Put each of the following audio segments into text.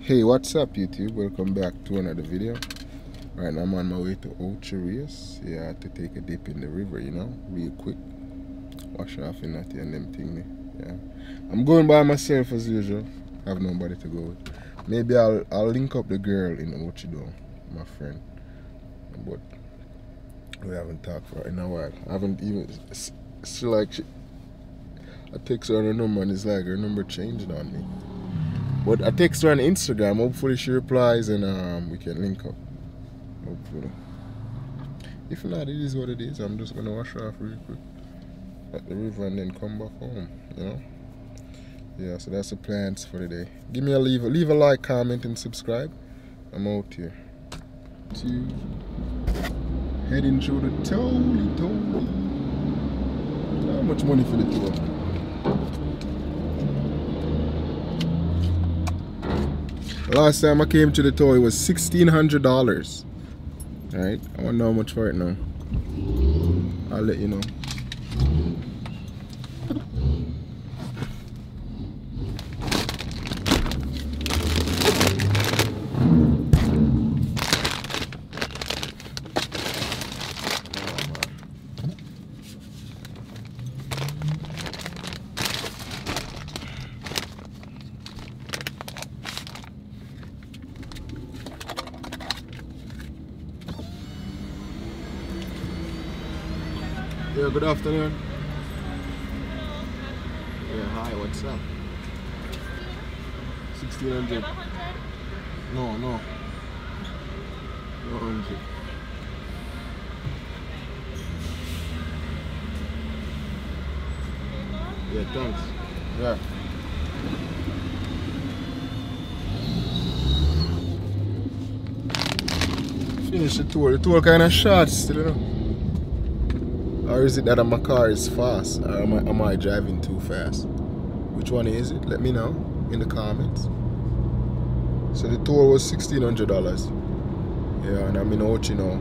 Hey, what's up YouTube? Welcome back to another video. Right now I'm on my way to Ocho-Rios. Yeah, I had to take a dip in the river, you know, real quick. Wash off in that and them thing. Yeah. I'm going by myself as usual. I have nobody to go with. Maybe I'll link up the girl in Ocho, my friend. But we haven't talked for in a while. I haven't even I text her on her number and it's like her number changed on me. But I text her on Instagram. Hopefully she replies and we can link up. Hopefully. If not, it is what it is. I'm just gonna wash off real quick at the river and then come back home. You know. Yeah. So that's the plans for today. Give me leave a like, comment, and subscribe. I'm out here. Heading through the toll. How much money for the tour? Last time I came to the tour, it was $1,600. Alright, I want to know how much for it now. I'll let you know. Yeah, good afternoon. Yeah, hi, what's up? 1,600. No. 100. Yeah, thanks. Yeah. Finish the tour. The tour kind of short still, you know. Or is it that my car is fast? Or am I driving too fast? Which one is it? Let me know in the comments. So the tour was $1,600. Yeah, and I'm in Ocho now.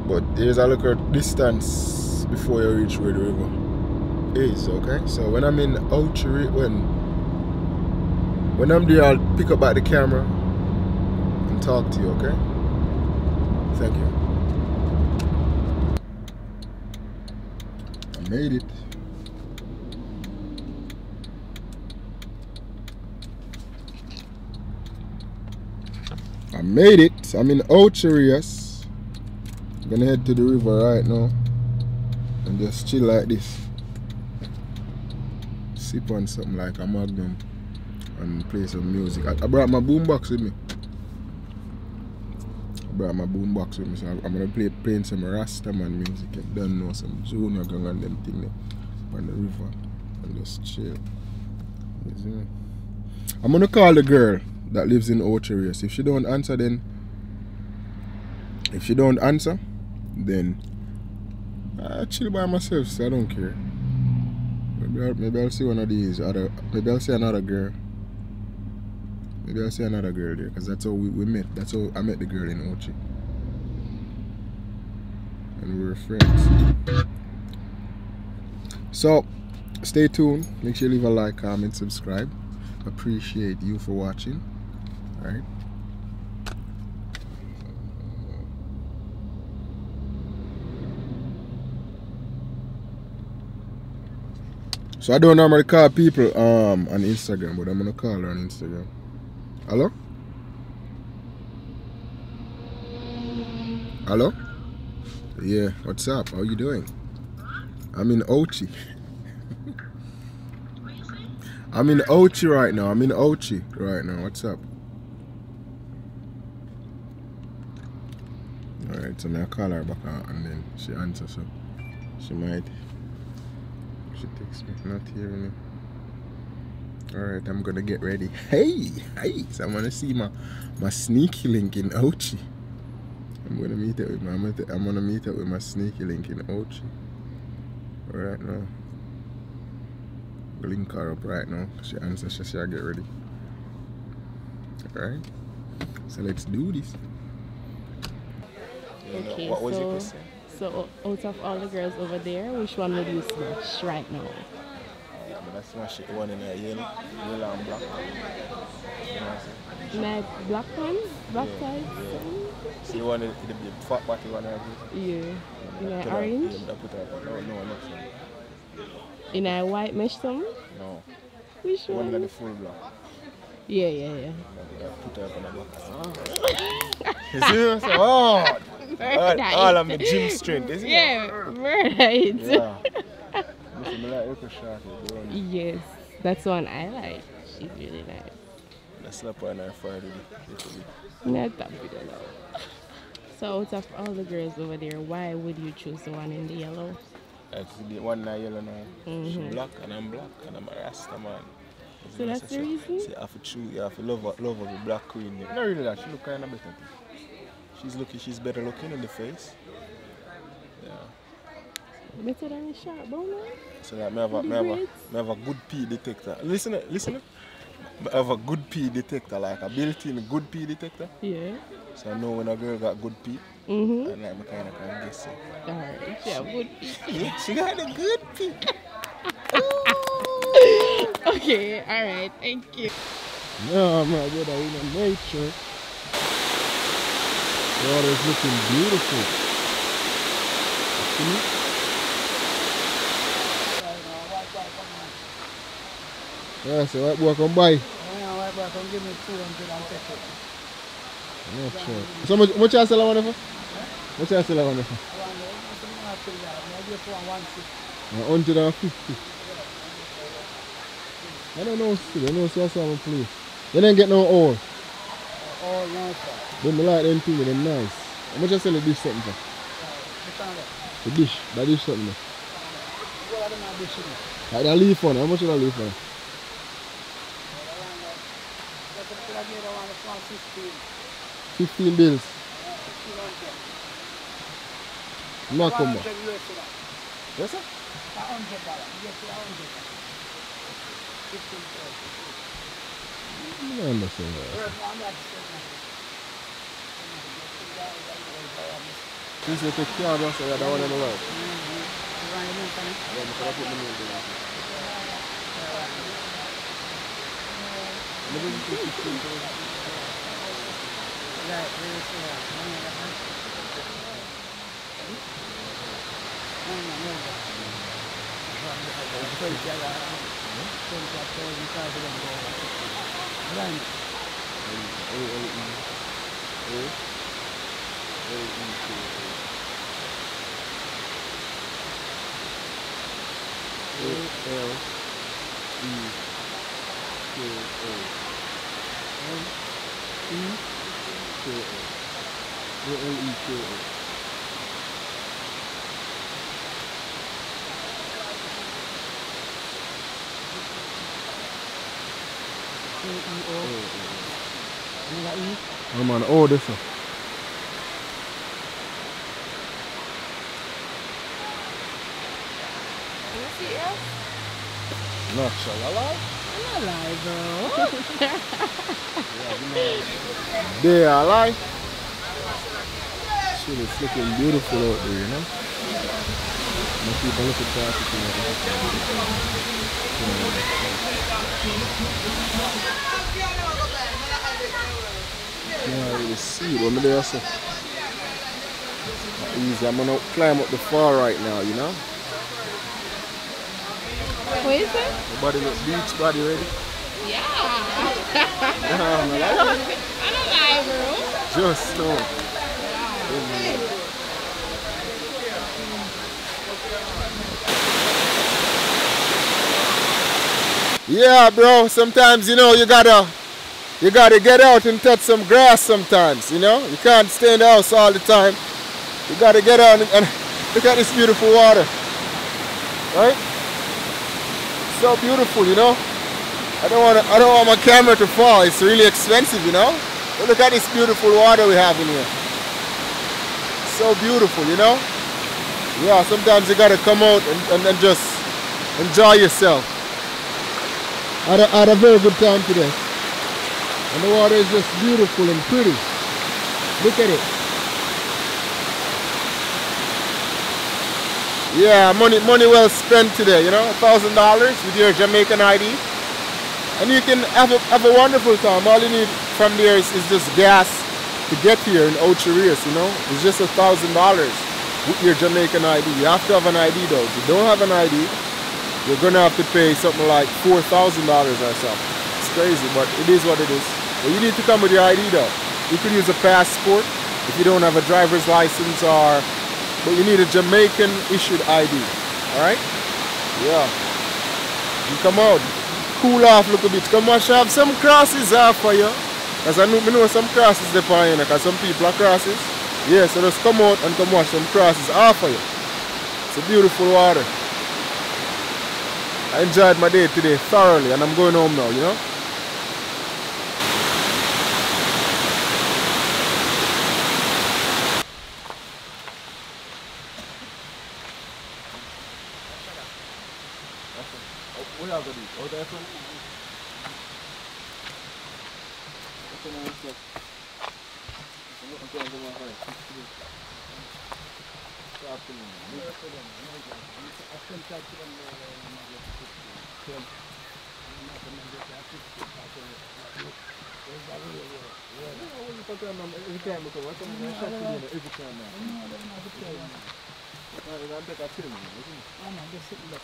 But there's a little distance before you reach where the river is, okay? So when I'm in Ocho, when I'm there, I'll pick up back the camera and talk to you, okay? Thank you. Made it. I made it. I'm in Ocho-Rios. I'm gonna head to the river right now and just chill like this. Sip on something like a Magnum and play some music. I brought my boombox with me. So I'm gonna playing some Rastaman music. I don't know, some Junior Gang and them thing there on the river and just chill. I'm gonna call the girl that lives in Ocho-Rios. If she don't answer, then I chill by myself, so I don't care. Maybe I'll see one of these maybe I'll see another girl. Maybe I'll see another girl there, because that's how we met. That's how I met the girl in Ocho. And we were friends. So, stay tuned. Make sure you leave a like, comment, subscribe. Appreciate you for watching. Alright. So I don't normally call people on Instagram, but I'm gonna call her on Instagram. Hello? Hello? Yeah, what's up? How you doing? I'm in Ocho. I'm in Ocho right now. What's up? Alright, so I call her back and then she answers, so she texts me, not hearing me. Alright, I'm gonna get ready. Hey, so I'm gonna see my sneaky link in Ocho. I'm gonna meet up with my sneaky link in Ocho. Right now. I'll link her up right now. She answers, she said, get ready. Alright. So let's do this. Okay, what was your question? So out of all the girls over there, which one would you smash right now? but that's smash it. One in a yellow and black. You know what I'm saying? Like black one? Black side? Yeah. See the one in the fat bottle one right here? Yeah. In a orange? Yeah, put that. No, not so. In a white mesh some? No. Which One one? in the full black. Yeah. Put that on the back. You see what I'm saying? All of my gym strength, isn't it? Yeah, right. Yeah. Listen, I like Aleko shot. Yes, that's one I like. She's really nice. I slap her on her Friday. Not that big enough. So out of all the girls over there, why would you choose the one in the yellow? That's the one in the yellow now. She's black and I'm a Rasta man. So that's the reason? See, you have to love of the black queen. Not really that, she look kind of better. She's better looking in the face. Yeah. Better than the sharp bone? So like, I have a good pee detector. Listen. I have a good pee detector, like a built-in good pee detector. Yeah. So I know when a girl got good pee. And like, I kind of can guess it. Alright, she have good pee. Yeah, she got a good pee. Okay, alright, thank you. No, my brother, in nature. The water is looking beautiful. See? Yeah, so white boy come buy. Yeah, white boy come give me 200 and take it. Not sure. So much you sell one for? Much you sell one for? 150. I don't know still, I know so some place. You didn't get no oil. Oh, no, sir. Them like them too, them nice. How much you sell a dish something for? The dish, that dish something. What are the dish? Like that leaf one, how much is that leaf one? 15 bills. No come on. Yes sir? $100. I understand that. This is the camera, so you don't want to know what. I'm on order, sir. You serious? Not sure, alive? I'm alive, bro. They are alive. Shit, it's looking beautiful out there, you know? Most people look at traffic, you can't really see it. What am I there, sir? Easy. I'm gonna climb up the far right now, you know? What is it? The body looks beach body ready. Yeah. I'm alive. I'm alive, bro. Just no. Yeah, bro. Sometimes you know you gotta get out and touch some grass. Sometimes you know you can't stay in the house all the time. You gotta get out and look at this beautiful water, right? So beautiful, you know. I don't want my camera to fall. It's really expensive, you know. But look at this beautiful water we have in here. So beautiful, you know. Yeah, sometimes you gotta come out and just enjoy yourself. I had a very good time today. And the water is just beautiful and pretty. Look at it. Yeah, money well spent today, you know, $1,000 with your Jamaican ID. And you can have a wonderful time. All you need from there is just gas to get here in Ocherias, you know. It's just $1,000 with your Jamaican ID. You have to have an ID though. If you don't have an ID, you're gonna have to pay something like $4,000 or something. It's crazy, but it is what it is. But you need to come with your ID though. You could use a passport if you don't have a driver's license, but you need a Jamaican issued ID. Alright? Yeah. You come out. Cool off look a bit. Come watch, have some crosses off for you. Because I know some crosses there for you, because some people are crosses. Yeah, so just come out and come watch some crosses off for you. It's a beautiful water. I enjoyed my day today thoroughly, and I'm going home now, you know.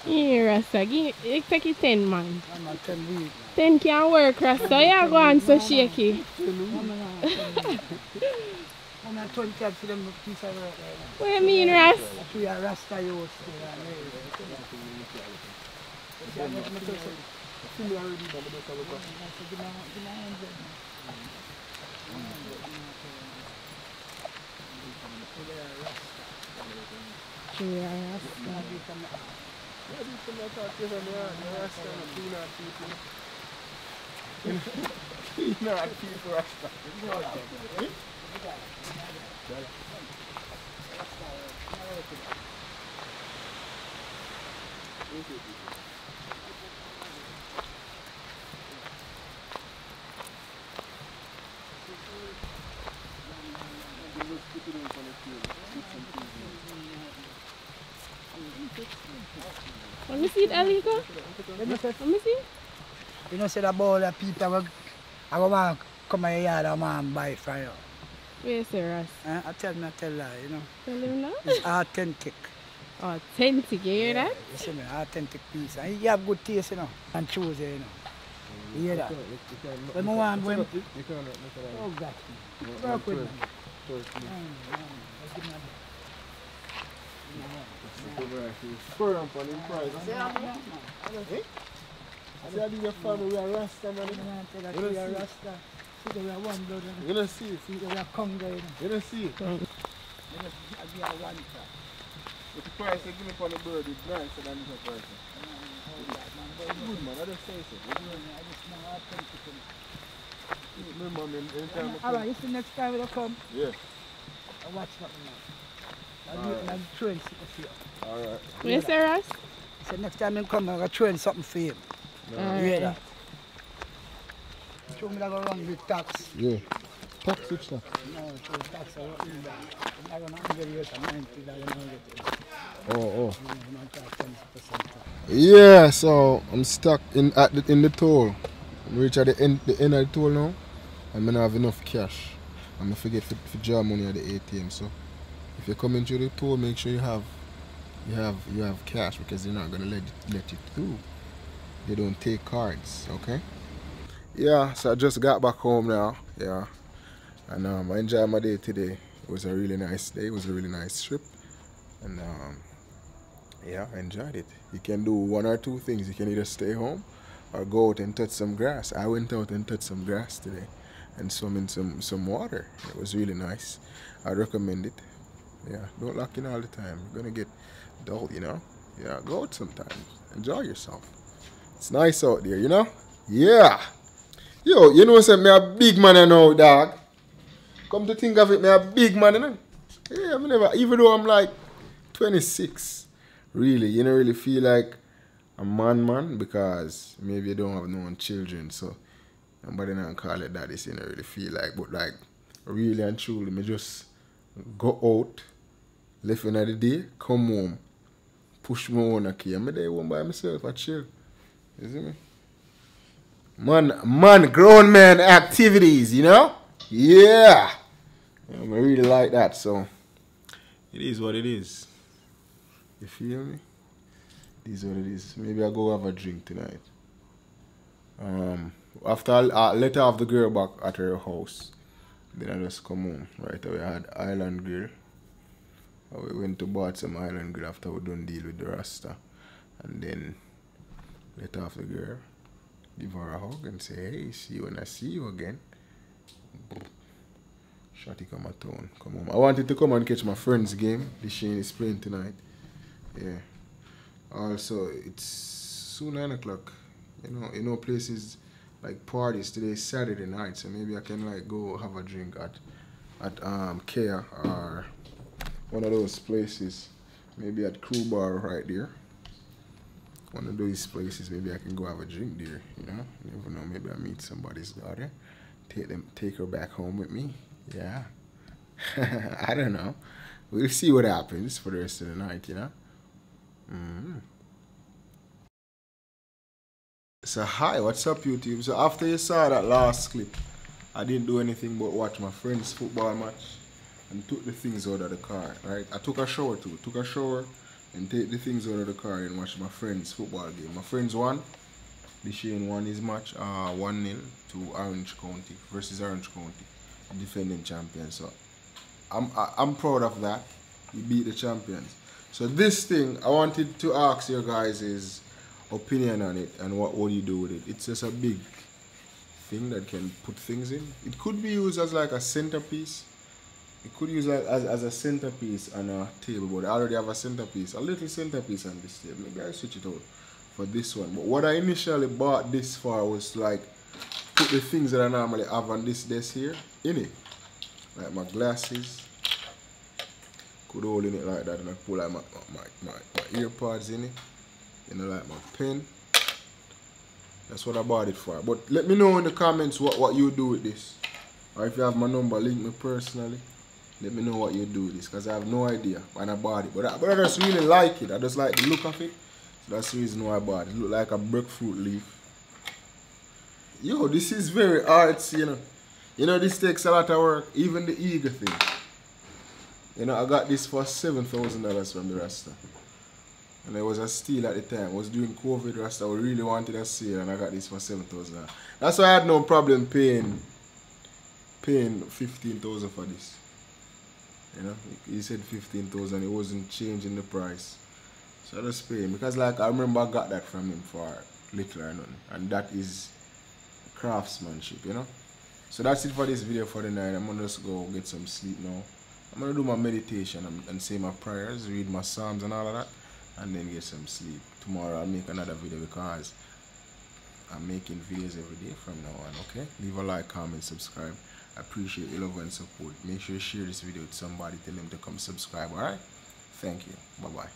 Yeah, Rasta, it take you 10 man. 10 weeks. 10 can't work, Rasta. You go on so shaky. I'm not 20 cats for them piece of work. What do you mean, Ras? We are Rasta youth. Let me see it, Aleko. Let me see. You know, say the ball of people I want to come in here and want to buy from you. Where's the Ras? I tell lie, you know. Tell him now. It's authentic. Authentic, you hear that? You see me, authentic piece. And you have good taste, you know, and choose it, you know. You hear that? When I want when... Oh, God. Work with me. I said, your family, we are Rasta, man. We are Rasta. See, we are one blood. You don't see it. See, we are Congo, you know. You don't see it. We are one. If the price they give me for the bird is nicer than this person. It's good, man. I just say so. I just know authentic. Remember me anytime I Alright, you see next time we come? Yeah. I watch something now. I'll do it and train something for you. Alright. Where's the Ras? So next time I come, I'll train something for him. You hear that? Show me that go run with tax. Yeah. Tax which tax? No, show tax I don't need that. I'm not going to get you at 90 that you don't get it. Oh. I'm not tax 10%. Yeah, so I'm stuck in the toll. I'm reach at the end of the toll now. And I don't have enough cash. I'm going to forget to draw money at the ATM. So if you're coming through the toll, make sure you have cash, because they're not going to let you through. They don't take cards, okay? Yeah, so I just got back home now. Yeah. And I enjoyed my day today. It was a really nice day. It was a really nice trip. And yeah, I enjoyed it. You can do one or two things. You can either stay home or go out and touch some grass. I went out and touched some grass today and swim in some water. It was really nice. I recommend it. Yeah, don't lock in all the time. You're gonna get dull, you know? Yeah, go out sometimes. Enjoy yourself. It's nice out there, you know? Yeah. Yo, you know what I'm saying? I'm a big man I know, dog. Come to think of it, I'm a big man, you know? Yeah, I never, even though I'm like 26, really, you don't really feel like a man, because maybe you don't have no children, so nobody not call it that, you don't really feel like, but like, really and truly, me just go out, live another day, come home, push my own key. I'm there one by myself, I chill. You see me? Man, grown man activities, you know? Yeah. I really like that, so it is what it is. You feel me? It is what it is. Maybe I'll go have a drink tonight. After I let off the girl back at her house, then I just come home. Right away, I had Island Grill. We went to bought some Island Grill after we done deal with the Rasta. And then let off the girl, give her a hug and say, hey, see you when I see you again. Shotty come at town, come home. I wanted to come and catch my friend's game. The Shane is playing tonight. Yeah. Also, it's soon 9 o'clock. You know places like parties today is Saturday night, so maybe I can like go have a drink at Kea or one of those places. Maybe at Crew Bar right there. One of those places, maybe I can go have a drink there, you know? You never know, maybe I meet somebody's daughter. Take her back home with me. Yeah. I don't know. We'll see what happens for the rest of the night, you know? So hi, what's up YouTube? So after you saw that last clip, I didn't do anything but watch my friend's football match and took the things out of the car, right? I took a shower too. Took a shower and take the things out of the car and watch my friend's football game. My friends won. The Shane won his match 1-0 to Orange County versus Orange County, defending champions. So I'm proud of that. We beat the champions. So this thing, I wanted to ask you guys' opinion on it and what would you do with it. It's just a big thing that can put things in. It could be used as like a centerpiece. It could use as a centerpiece on a table, but I already have a centerpiece, a little centerpiece on this table. Maybe I'll switch it out for this one. But what I initially bought this for was like put the things that I normally have on this desk here in it. Like my glasses. Could hold in it like that and I put like my earpods in it. You know, like my pen. That's what I bought it for. But let me know in the comments what you do with this. Or if you have my number, link me personally. Let me know what you do with this, because I have no idea when I bought it. But I just really like it. I just like the look of it. So that's the reason why I bought it. It look like a breadfruit leaf. Yo, this is very artsy, you know. You know, this takes a lot of work. Even the eagle thing. You know, I got this for $7,000 from the Rasta. And it was a steal at the time. I was doing COVID Rasta. I really wanted a sale and I got this for $7,000. That's why I had no problem paying $15,000 for this. You know, he said 15,000, it wasn't changing the price. So I just pay him because like I remember I got that from him for little or nothing. And that is craftsmanship, you know. So that's it for this video for the night. I'm gonna just go get some sleep now. I'm gonna do my meditation and say my prayers, read my psalms and all of that, and then get some sleep. Tomorrow I'll make another video because I'm making videos every day from now on, okay? Leave a like, comment, subscribe. I appreciate your love and support. Make sure you share this video with somebody, tell them to come subscribe, alright? Thank you. Bye-bye.